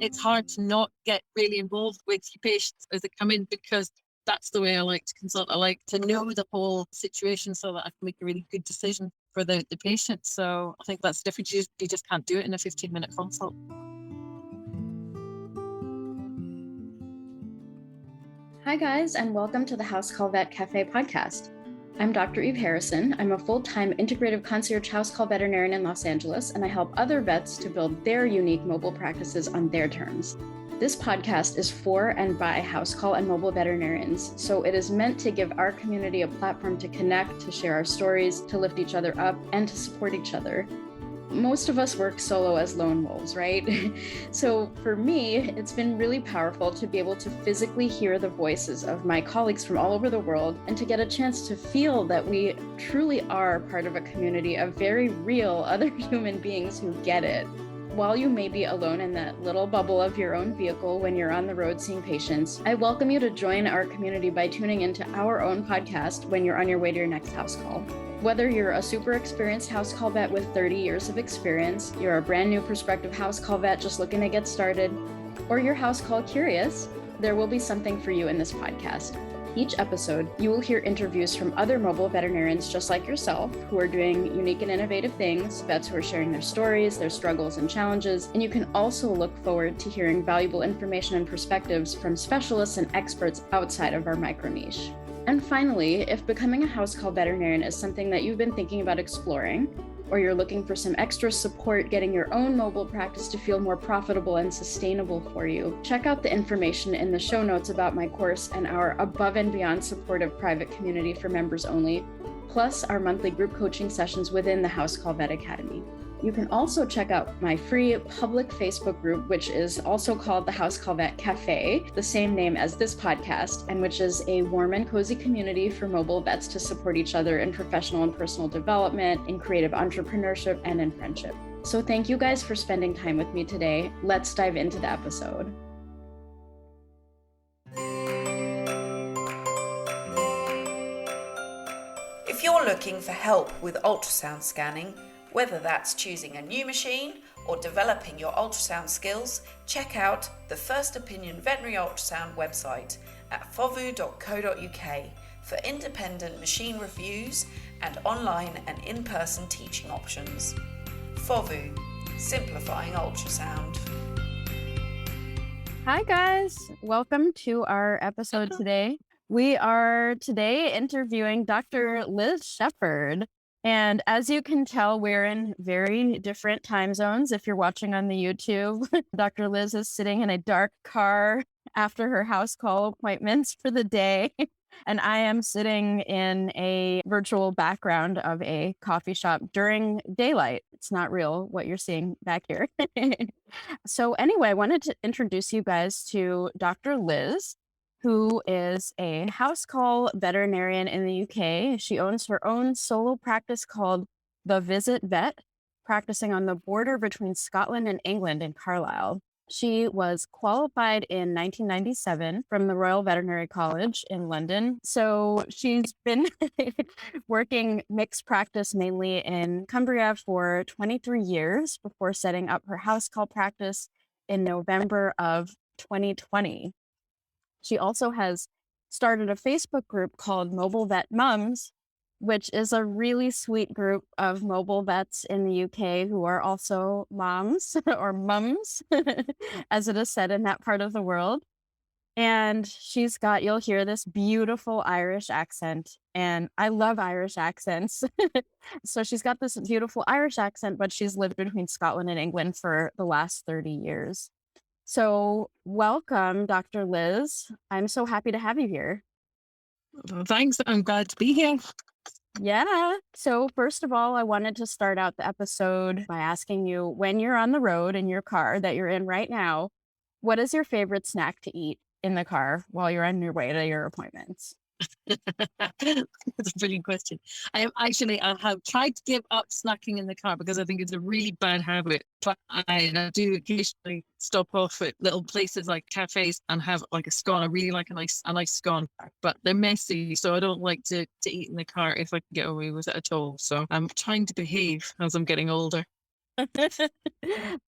it's hard to not get really involved with your patients as they come in, because that's the way I like to consult. I like to know the whole situation so that I can make a really good decision for the patient. So I think that's different. You just can't do it in a 15-minute consult. Hi guys, and welcome to the House Call Vet Cafe podcast. I'm Dr. Eve Harrison. I'm a full-time integrative concierge house call veterinarian in Los Angeles, and I help other vets to build their unique mobile practices on their terms. This podcast is for and by house call and mobile veterinarians, so it is meant to give our community a platform to connect, to share our stories, to lift each other up, and to support each other. Most of us work solo as lone wolves, right? So for me, it's been really powerful to be able to physically hear the voices of my colleagues from all over the world and to get a chance to feel that we truly are part of a community of very real other human beings who get it. While you may be alone in that little bubble of your own vehicle when you're on the road seeing patients, I welcome you to join our community by tuning into our own podcast when you're on your way to your next house call. Whether you're a super experienced house call vet with 30 years of experience, you're a brand new prospective house call vet just looking to get started, or you're house call curious, there will be something for you in this podcast. Each episode, you will hear interviews from other mobile veterinarians just like yourself who are doing unique and innovative things, vets who are sharing their stories, their struggles and challenges, and you can also look forward to hearing valuable information and perspectives from specialists and experts outside of our micro niche. And finally, if becoming a house call veterinarian is something that you've been thinking about exploring, or you're looking for some extra support getting your own mobile practice to feel more profitable and sustainable for you, check out the information in the show notes about my course and our above and beyond supportive private community for members only, plus our monthly group coaching sessions within the House Call Vet Academy. You can also check out my free public Facebook group, which is also called the House Call Vet Cafe, the same name as this podcast, and which is a warm and cozy community for mobile vets to support each other in professional and personal development, in creative entrepreneurship, and in friendship. So thank you guys for spending time with me today. Let's dive into the episode. If you're looking for help with ultrasound scanning, whether that's choosing a new machine or developing your ultrasound skills, check out the First Opinion Veterinary Ultrasound website at fovu.co.uk for independent machine reviews and online and in-person teaching options. FOVU, simplifying ultrasound. Hi guys, welcome to our episode today. We are today interviewing Dr. Liz Shepherd. And as you can tell, we're in very different time zones. If you're watching on the YouTube, Dr. Liz is sitting in a dark car after her house call appointments for the day. And I am sitting in a virtual background of a coffee shop during daylight. It's not real what you're seeing back here. So anyway, I wanted to introduce you guys to Dr. Liz, who is a house call veterinarian in the UK. She owns her own solo practice called The Visit Vet, practicing on the border between Scotland and England in Carlisle. She was qualified in 1997 from the Royal Veterinary College in London. So she's been working mixed practice mainly in Cumbria for 23 years before setting up her house call practice in November of 2020. She also has started a Facebook group called Mobile Vet Mums, which is a really sweet group of mobile vets in the UK who are also moms or mums, as it is said in that part of the world. And she's got, you'll hear this beautiful Irish accent. And I love Irish accents. So she's got this beautiful Irish accent, but she's lived between Scotland and England for the last 30 years. So welcome, Dr. Liz. I'm so happy to have you here. Thanks. I'm glad to be here. Yeah. So first of all, I wanted to start out the episode by asking you, when you're on the road in your car that you're in right now, what is your favorite snack to eat in the car while you're on your way to your appointments? That's a brilliant question. I have tried to give up snacking in the car because I think it's a really bad habit. But I do occasionally stop off at little places like cafes and have like a scone. I really like a nice scone, but they're messy, so I don't like to eat in the car if I can get away with it at all. So I'm trying to behave as I'm getting older.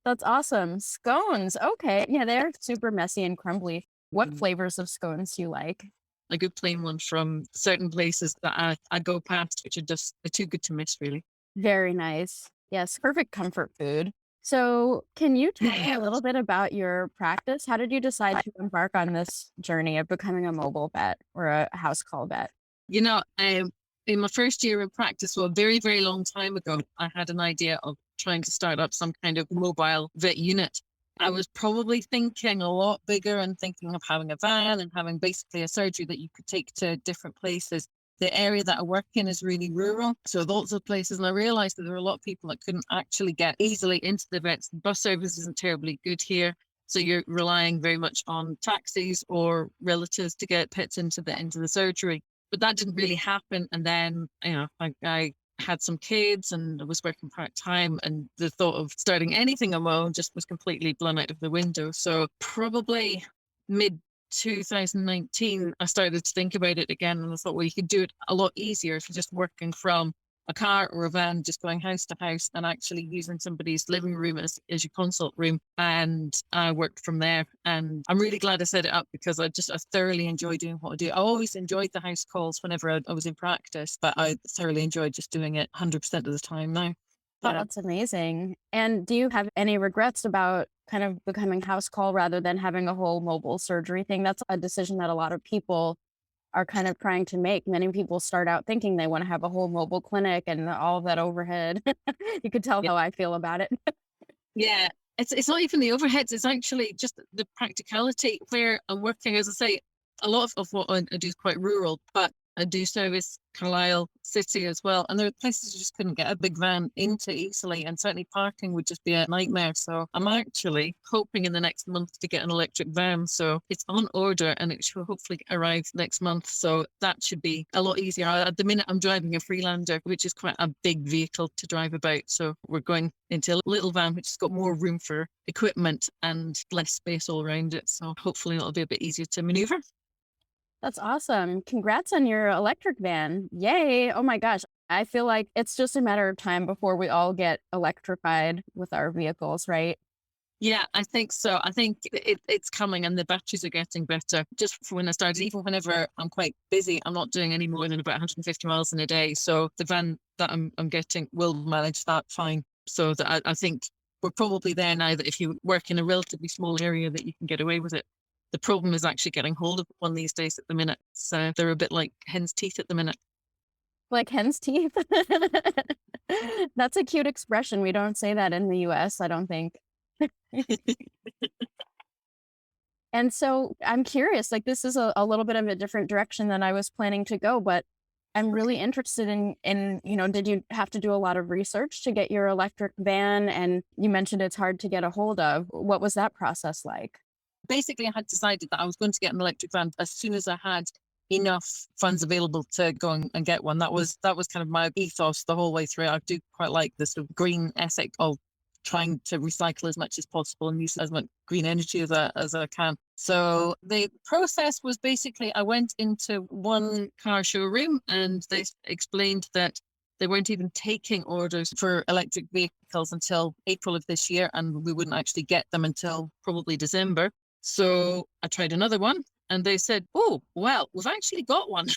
That's awesome. Scones. Okay. Yeah, they're super messy and crumbly. What Mm. flavors of scones do you like? A good plain one from certain places that I go past, which are just they're too good to miss, really. Very nice. Yes, perfect comfort food. So, can you tell me a little bit about your practice? How did you decide to embark on this journey of becoming a mobile vet or a house call vet? You know, in my first year of practice, well, a very, very long time ago, I had an idea of trying to start up some kind of mobile vet unit. I was probably thinking a lot bigger and thinking of having a van and having basically a surgery that you could take to different places. The area that I work in is really rural, so lots of places. And I realized that there were a lot of people that couldn't actually get easily into the vets. The bus service isn't terribly good here. So you're relying very much on taxis or relatives to get pets into the surgery. But that didn't really happen. And then, I had some kids and I was working part-time, and the thought of starting anything on my own just was completely blown out of the window. So probably mid 2019, I started to think about it again, and I thought, well, you could do it a lot easier if you're just working from a car or a van, just going house to house and actually using somebody's living room as your consult room. And I worked from there. And I'm really glad I set it up because I thoroughly enjoy doing what I do. I always enjoyed the house calls whenever I was in practice, but I thoroughly enjoyed just doing it 100% of the time now. Oh, that's amazing. And do you have any regrets about kind of becoming house call rather than having a whole mobile surgery thing? That's a decision that a lot of people are kind of trying to make. Many people start out thinking they want to have a whole mobile clinic and all of that overhead. You could tell Yeah. how I feel about it. Yeah. It's not even the overheads, it's actually just the practicality where I'm working. As I say, a lot of what I do is quite rural, but I do service Carlisle city as well. And there are places you just couldn't get a big van into easily, and certainly parking would just be a nightmare. So I'm actually hoping in the next month to get an electric van. So it's on order and it should hopefully arrive next month. So that should be a lot easier. At the minute, I'm driving a Freelander, which is quite a big vehicle to drive about. So we're going into a little van, which has got more room for equipment and less space all around it. So hopefully it'll be a bit easier to maneuver. That's awesome. Congrats on your electric van. Yay. Oh my gosh. I feel like it's just a matter of time before we all get electrified with our vehicles, right? Yeah, I think so. I think it's coming and the batteries are getting better. Just for when I started, even whenever I'm quite busy, I'm not doing any more than about 150 miles in a day. So the van that I'm getting will manage that fine. So that I think we're probably there now that if you work in a relatively small area that you can get away with it. The problem is actually getting hold of one these days at the minute. So they're a bit like hen's teeth at the minute. Like hen's teeth. That's a cute expression. We don't say that in the US, I don't think. And so I'm curious, like this is a little bit of a different direction than I was planning to go, but I'm really interested in, did you have to do a lot of research to get your electric van? And you mentioned it's hard to get a hold of. What was that process like? Basically, I had decided that I was going to get an electric van as soon as I had enough funds available to go and get one. That was kind of my ethos the whole way through. I do quite like this sort of green ethic of trying to recycle as much as possible and use as much green energy as I can. So the process was basically I went into one car showroom and they explained that they weren't even taking orders for electric vehicles until April of this year, and we wouldn't actually get them until probably December. So I tried another one and they said, oh, well, we've actually got one.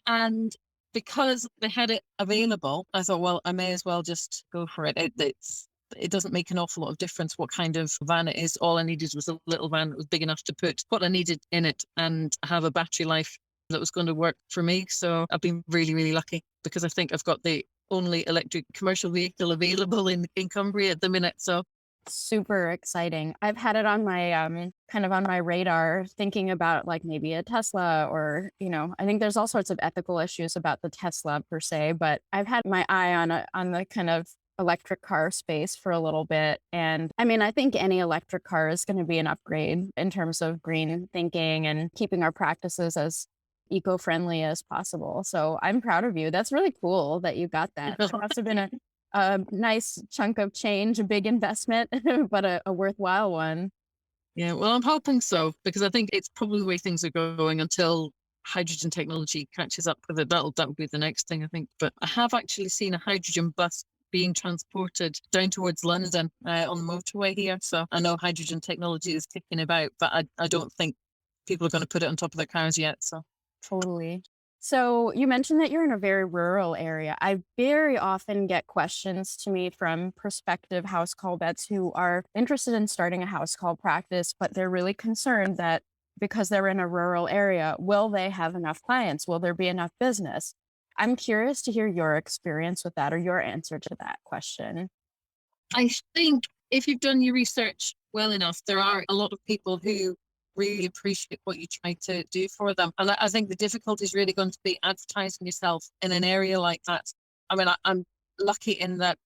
And because they had it available, I thought, well, I may as well just go for it. It doesn't make an awful lot of difference what kind of van it is. All I needed was a little van that was big enough to put what I needed in it and have a battery life that was going to work for me. So I've been really, really lucky because I think I've got the only electric commercial vehicle available in Cumbria at the minute. So Super exciting. I've had it on my kind of on my radar thinking about like maybe a Tesla or, I think there's all sorts of ethical issues about the Tesla per se, but I've had my eye on the kind of electric car space for a little bit. And I mean, I think any electric car is going to be an upgrade in terms of green thinking and keeping our practices as eco-friendly as possible. So I'm proud of you. That's really cool that you got that. It must have been a nice chunk of change, a big investment, but a worthwhile one. yeah, well, I'm hoping so because I think it's probably the way things are going until hydrogen technology catches up with it. That'll be the next thing, I think. But I have actually seen a hydrogen bus being transported down towards London on the motorway here. So I know hydrogen technology is kicking about, but I don't think people are going to put it on top of their cars yet. So Totally. So you mentioned that you're in a very rural area. I very often get questions to me from prospective house call vets who are interested in starting a house call practice, but they're really concerned that because they're in a rural area, will they have enough clients? Will there be enough business? I'm curious to hear your experience with that or your answer to that question. I think if you've done your research well enough, there are a lot of people who really appreciate what you try to do for them. And I think the difficulty is really going to be advertising yourself in an area like that. I mean, I'm lucky in that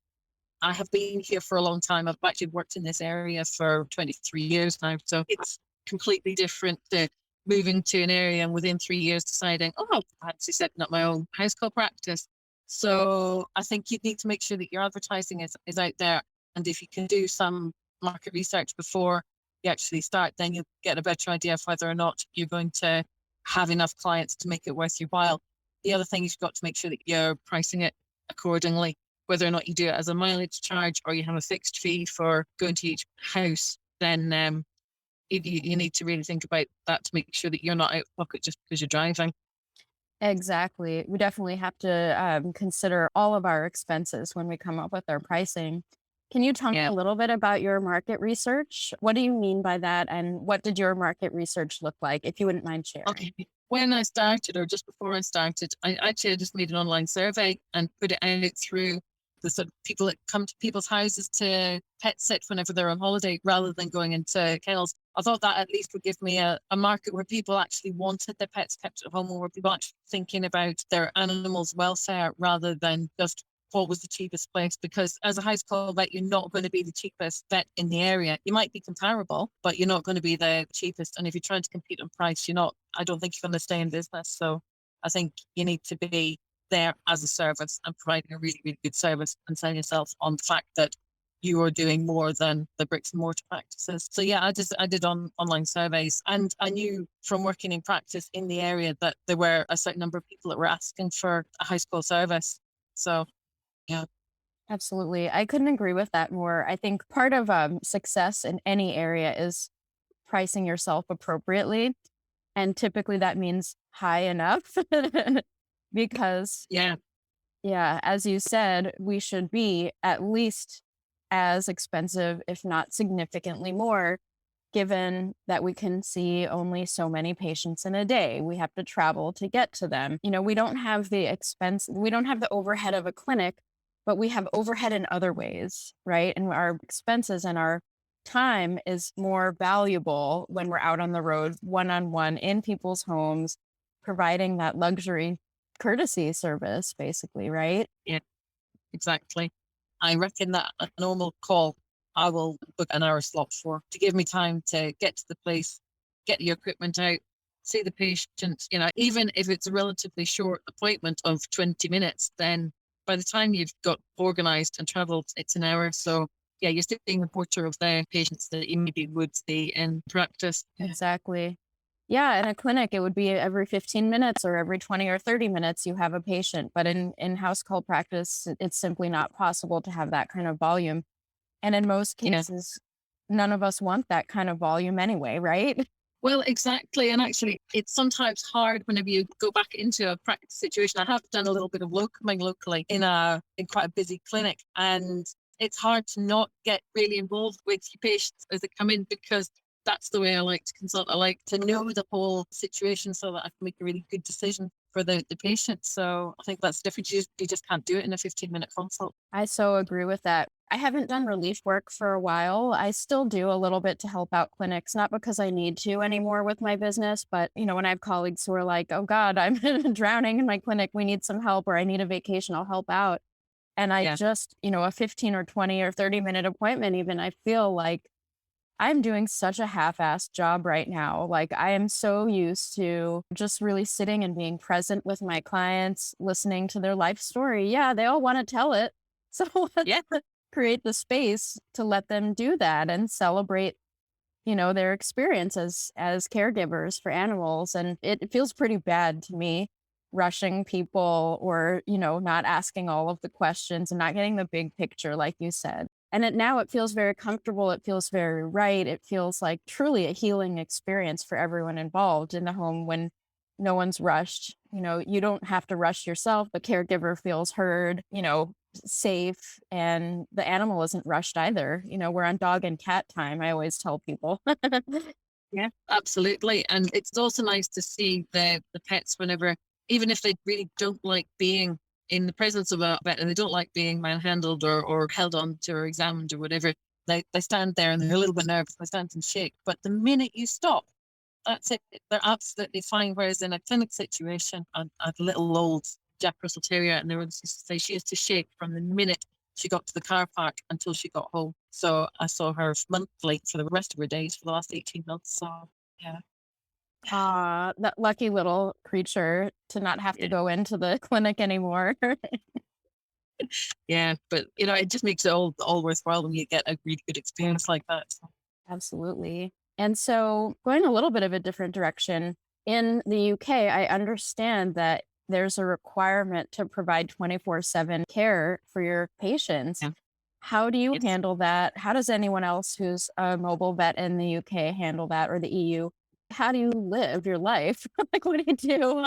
I have been here for a long time. I've actually worked in this area for 23 years now. So it's completely different to moving to an area and within 3 years deciding, oh, I'm actually setting up my own house call practice. So I think you need to make sure that your advertising is out there. And if you can do some market research before you actually start, then you'll get a better idea of whether or not you're going to have enough clients to make it worth your while. The other thing is you've got to make sure that you're pricing it accordingly, whether or not you do it as a mileage charge or you have a fixed fee for going to each house. Then you need to really think about that to make sure that you're not out of pocket just because you're driving. Exactly. We definitely have to consider all of our expenses when we come up with our pricing. Can you tell me Yeah. a little bit about your market research? What do you mean by that? And what did your market research look like, if you wouldn't mind sharing? Okay. When I started, or just before I started, I just made an online survey and put it out through the sort of people that come to people's houses to pet sit whenever they're on holiday rather than going into kennels. I thought that at least would give me a market where people actually wanted their pets kept at home, or where people actually thinking about their animals' welfare rather than just what was the cheapest place. Because as a house call vet, you're not going to be the cheapest vet in the area. You might be comparable, but you're not going to be the cheapest. And if you're trying to compete on price, I don't think you're going to stay in business. So I think you need to be there as a service and providing a really, really good service and selling yourself on the fact that you are doing more than the bricks and mortar practices. So yeah, I did online surveys, and I knew from working in practice in the area that there were a certain number of people that were asking for a house call service. So yeah. Absolutely. I couldn't agree with that more. I think part of success in any area is pricing yourself appropriately. And typically that means high enough because, Yeah. yeah, as you said, we should be at least as expensive, if not significantly more, given that we can see only so many patients in a day. We have to travel to get to them. We don't have the expense, we don't have the overhead of a clinic, but we have overhead in other ways, right? And our expenses and our time is more valuable when we're out on the road, one-on-one in people's homes, providing that luxury courtesy service, basically, right? Yeah, exactly. I reckon that a normal call, I will book an hour slot for to give me time to get to the place, get the equipment out, see the patient. Even if it's a relatively short appointment of 20 minutes, then by the time you've got organized and traveled, it's an hour. So yeah, you're still being a porter of the patients that you maybe would see in practice. Exactly. Yeah, in a clinic, it would be every 15 minutes or every 20 or 30 minutes you have a patient. But in house call practice, it's simply not possible to have that kind of volume. And in most Yeah. cases, none of us want that kind of volume anyway, right? Well, exactly. And actually, it's sometimes hard whenever you go back into a practice situation. I have done a little bit of locuming locally in quite a busy clinic, and it's hard to not get really involved with your patients as they come in, because that's the way I like to consult. I like to know the whole situation so that I can make a really good decision for the patient. So I think that's different. You just can't do it in a 15-minute consult. I so agree with that. I haven't done relief work for a while. I still do a little bit to help out clinics, not because I need to anymore with my business, but when I have colleagues who are like, oh God, I'm drowning in my clinic, we need some help, or I need a vacation, I'll help out. And I just, a 15 or 20 or 30-minute appointment, even, I feel like I'm doing such a half-assed job right now. Like, I am so used to just really sitting and being present with my clients, listening to their life story. Yeah, they all want to tell it. So let's create the space to let them do that and celebrate, their experience as caregivers for animals. And it feels pretty bad to me rushing people or, not asking all of the questions and not getting the big picture, like you said. And now it feels very comfortable. It feels very right. It feels like truly a healing experience for everyone involved in the home when no one's rushed. You don't have to rush yourself. The caregiver feels heard, safe, and the animal isn't rushed either. We're on dog and cat time, I always tell people. Yeah, absolutely. And it's also nice to see the pets whenever, even if they really don't like being in the presence of a vet and they don't like being manhandled or held on to or examined or whatever, they stand there and they're a little bit nervous, they stand and shake. But the minute you stop, that's it. They're absolutely fine. Whereas in a clinic situation, I had a little old Jack Russell Terrier, and they were used to say she used to shake from the minute she got to the car park until she got home. So I saw her monthly for the rest of her days for the last 18 months. So yeah. That lucky little creature to not have to go into the clinic anymore. Yeah, but it just makes it all worthwhile when you get a really good experience like that. Absolutely. And so going a little bit of a different direction, in the UK, I understand that there's a requirement to provide 24/7 care for your patients. Yeah. How do you It's handle that? How does anyone else who's a mobile vet in the UK handle that, or the EU? How do you live your life? Like, what do you do?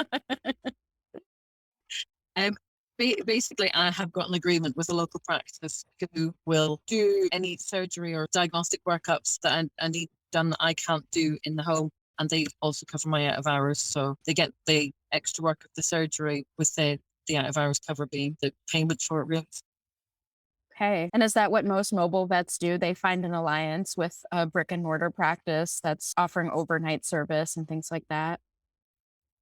um basically I have got an agreement with a local practice who will do any surgery or diagnostic workups that I need done that I can't do in the home. And they also cover my out of hours. So they get the extra work of the surgery with the out of hours cover being the payment for it, really. Okay. And is that what most mobile vets do? They find an alliance with a brick and mortar practice that's offering overnight service and things like that?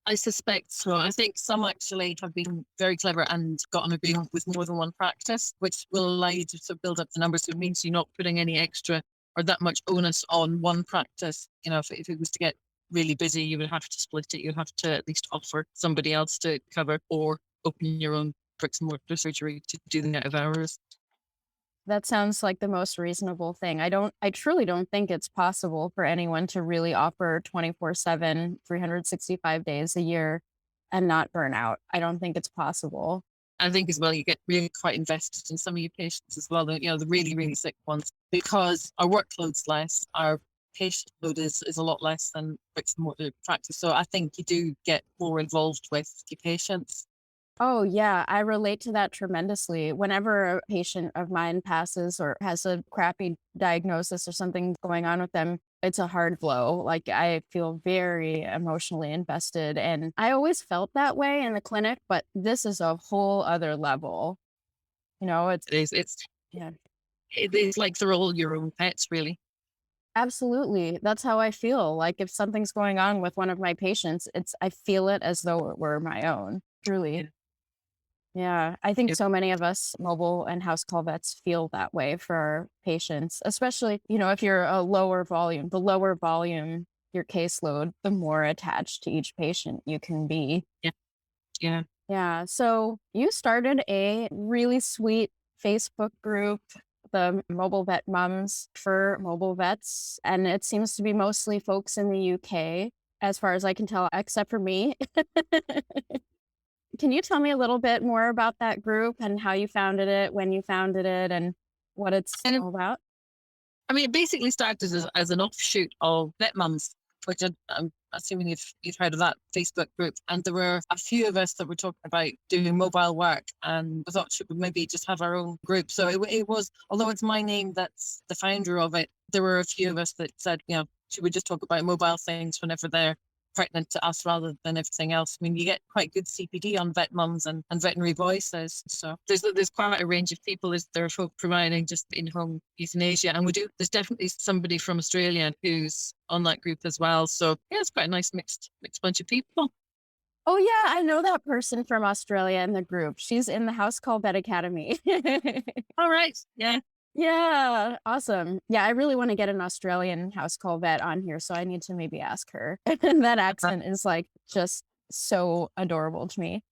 I suspect so. I think some actually have been very clever and got an agreement with more than one practice, which will allow you to sort of build up the numbers. So it means you're not putting any extra or that much onus on one practice. If it was to get really busy, you would have to split it. You'd have to at least offer somebody else to cover or open your own bricks and mortar surgery to do the out of hours. That sounds like the most reasonable thing. I truly don't think it's possible for anyone to really offer 24/7, 365 days a year and not burn out. I don't think it's possible. I think as well, you get really quite invested in some of your patients as well, the really, really sick ones, because our workload's less, our patient load is a lot less than bricks and mortar practice. So I think you do get more involved with your patients. Oh, yeah, I relate to that tremendously. Whenever a patient of mine passes or has a crappy diagnosis or something going on with them, it's a hard blow. Like, I feel very emotionally invested. And I always felt that way in the clinic, but this is a whole other level. It's, It's yeah, it is like they're all your own pets, really. absolutely. That's how I feel. Like, if something's going on with one of my patients, I feel it as though it were my own, truly. Yeah. Yeah, I think Yeah. so many of us mobile and house call vets feel that way for our patients, especially, if you're a lower volume, the lower volume your caseload, the more attached to each patient you can be. Yeah. Yeah. Yeah. So you started a really sweet Facebook group, the Mobile Vet Mums for Mobile Vets, and it seems to be mostly folks in the UK, as far as I can tell, except for me. Can you tell me a little bit more about that group and how you founded it, when you founded it, and what it's And all about? I mean, it basically started as an offshoot of Vet Mums, which I'm assuming you've heard of that Facebook group. And there were a few of us that were talking about doing mobile work, and we thought should we maybe just have our own group. So it was, although it's my name that's the founder of it, there were a few of us that said, should we just talk about mobile things whenever they're pertinent to us rather than everything else. I mean, you get quite good CPD on Vet Mums and veterinary voices. So there's quite a range of people. There are folk providing just in-home euthanasia. And there's definitely somebody from Australia who's on that group as well. So yeah, it's quite a nice mixed bunch of people. Oh, yeah, I know that person from Australia in the group. She's in the House Call Vet Academy. All right. Yeah. Yeah, awesome. Yeah, I really want to get an Australian house call vet on here, so I need to maybe ask her. That accent is like just so adorable to me.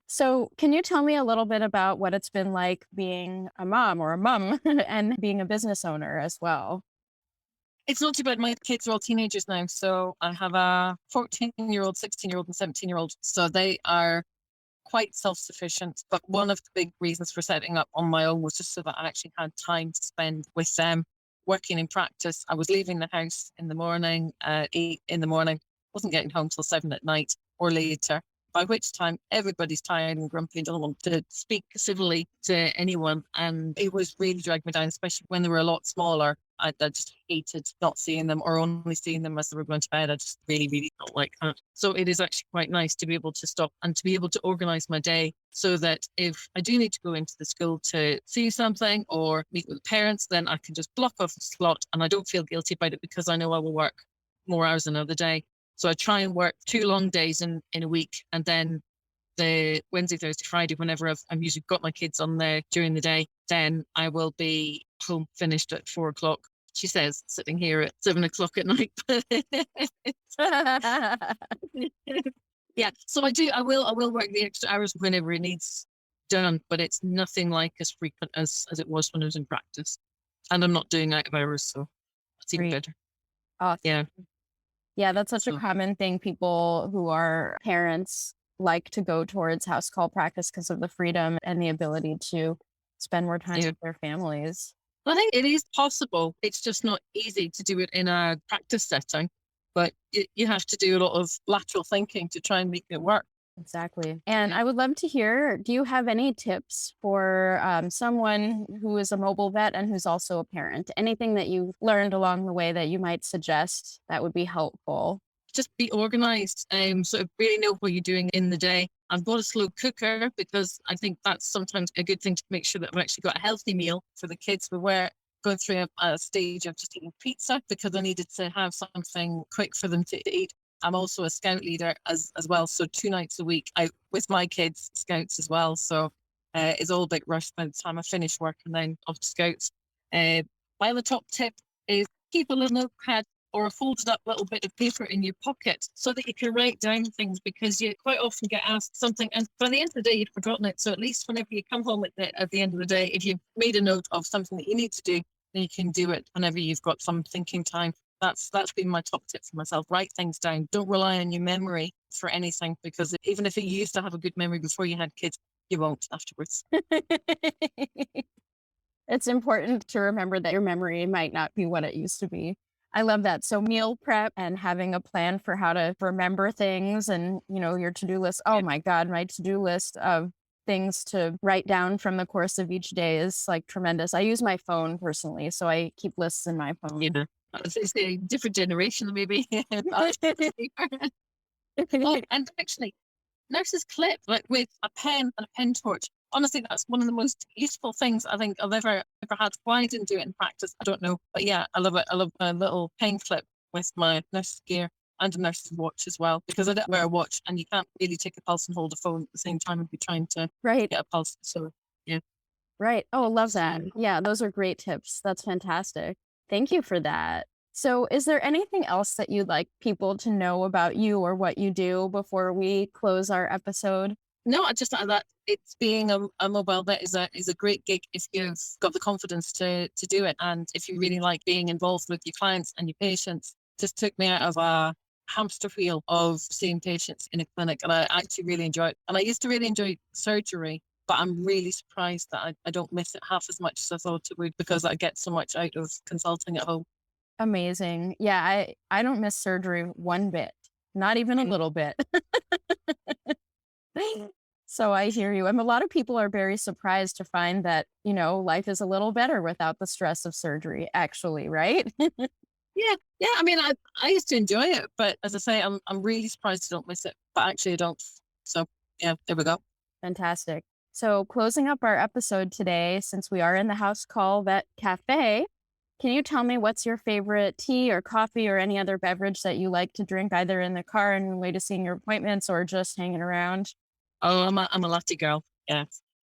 So, can you tell me a little bit about what it's been like being a mom or a mum and being a business owner as well? It's not too bad. My kids are all teenagers now. So I have a 14-year-old, 16-year-old, and 17-year-old. So they are quite self-sufficient. But one of the big reasons for setting up on my own was just so that I actually had time to spend with them working in practice. I was leaving the house in the morning at 8 in the morning, wasn't getting home till 7 at night or later, by which time everybody's tired and grumpy and don't want to speak civilly to anyone. And it was really dragged me down, especially when they were a lot smaller. I just hated not seeing them or only seeing them as they were going to bed. I just really, really felt like that. So it is actually quite nice to be able to stop and to be able to organise my day so that if I do need to go into the school to see something or meet with parents, then I can just block off a slot and I don't feel guilty about it because I know I will work more hours another day. So I try and work 2 long days in a week, and then the Wednesday, Thursday, Friday, whenever I'm usually got my kids on there during the day, then I will be home finished at 4 o'clock. She says, sitting here at 7 o'clock at night. Yeah, so I will work the extra hours whenever it needs done, but it's nothing like as frequent as it was when I was in practice. And I'm not doing out of hours, so it's even better. Awesome. Yeah. Yeah, that's such a common thing. People who are parents like to go towards house call practice because of the freedom and the ability to spend more time with their families. I think it is possible. It's just not easy to do it in a practice setting, but you have to do a lot of lateral thinking to try and make it work. Exactly. And I would love to hear, do you have any tips for someone who is a mobile vet and who's also a parent? Anything that you learned along the way that you might suggest that would be helpful? Just be organized, sort of really know what you're doing in the day. I've got a slow cooker because I think that's sometimes a good thing to make sure that I've actually got a healthy meal for the kids. We were going through a stage of just eating pizza because I needed to have something quick for them to eat. I'm also a scout leader as well. So 2 nights a week out with my kids, scouts as well. So it's all a bit rushed by the time I finish work and then off to scouts. My other top tip is keep a little notepad or a folded up little bit of paper in your pocket so that you can write down things, because you quite often get asked something and by the end of the day you've forgotten it. So at least whenever you come home at the end of the day, if you've made a note of something that you need to do, then you can do it whenever you've got some thinking time. That's been my top tip for myself. Write things down. Don't rely on your memory for anything, because even if you used to have a good memory before you had kids, you won't afterwards. It's important to remember that your memory might not be what it used to be. I love that. So meal prep and having a plan for how to remember things and, your to-do list. Oh my God, my to-do list of things to write down from the course of each day is like tremendous. I use my phone personally, so I keep lists in my phone. Yeah. It's a different generation, maybe. And actually, nurse's clip, like with a pen and a pen torch. Honestly, that's one of the most useful things I think I've ever had. Why I didn't do it in practice, I don't know. But yeah, I love it. I love a little pen clip with my nurse's gear and a nurse's watch as well, because I don't wear a watch and you can't really take a pulse and hold a phone at the same time if you're trying to get a pulse. So yeah. Right. Oh, love that. Yeah, those are great tips. That's fantastic. Thank you for that. So is there anything else that you'd like people to know about you or what you do before we close our episode? No, I just thought that it's being a mobile vet is a great gig if you've got the confidence to do it. And if you really like being involved with your clients and your patients. Just took me out of a hamster wheel of seeing patients in a clinic, and I actually really enjoy it. And I used to really enjoy surgery, but I'm really surprised that I don't miss it half as much as I thought it would, because I get so much out of consulting at home. Amazing. Yeah, I don't miss surgery one bit, not even a little bit. So I hear you. And a lot of people are very surprised to find that, life is a little better without the stress of surgery, actually, right? Yeah. I mean, I used to enjoy it, but as I say, I'm really surprised I don't miss it, but actually I don't. So yeah, there we go. Fantastic. So closing up our episode today, since we are in the House Call Vet Cafe, can you tell me what's your favorite tea or coffee or any other beverage that you like to drink, either in the car on your way to seeing your appointments or just hanging around? Oh, I'm a latte girl. Yeah.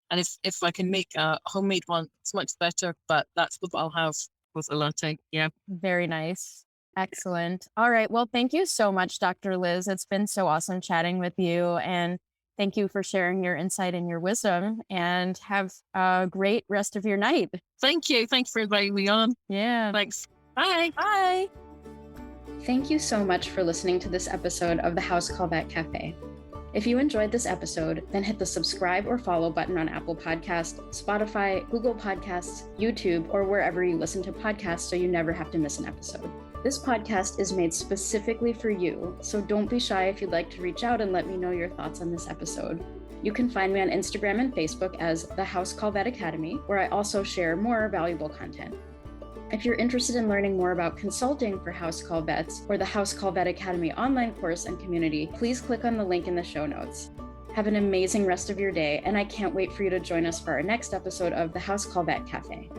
And if I can make a homemade one, it's much better, but that's what I'll have with a latte. Yeah. Very nice. Excellent. All right. Well, thank you so much, Dr. Liz. It's been so awesome chatting with you. And thank you for sharing your insight and your wisdom, and have a great rest of your night. Thank you. Thanks for inviting me on. Yeah. Thanks. Bye. Bye. Thank you so much for listening to this episode of the House Call Vet Cafe. If you enjoyed this episode, then hit the subscribe or follow button on Apple Podcasts, Spotify, Google Podcasts, YouTube, or wherever you listen to podcasts so you never have to miss an episode. This podcast is made specifically for you, so don't be shy if you'd like to reach out and let me know your thoughts on this episode. You can find me on Instagram and Facebook as the House Call Vet Academy, where I also share more valuable content. If you're interested in learning more about consulting for House Call Vets or the House Call Vet Academy online course and community, please click on the link in the show notes. Have an amazing rest of your day, and I can't wait for you to join us for our next episode of the House Call Vet Cafe.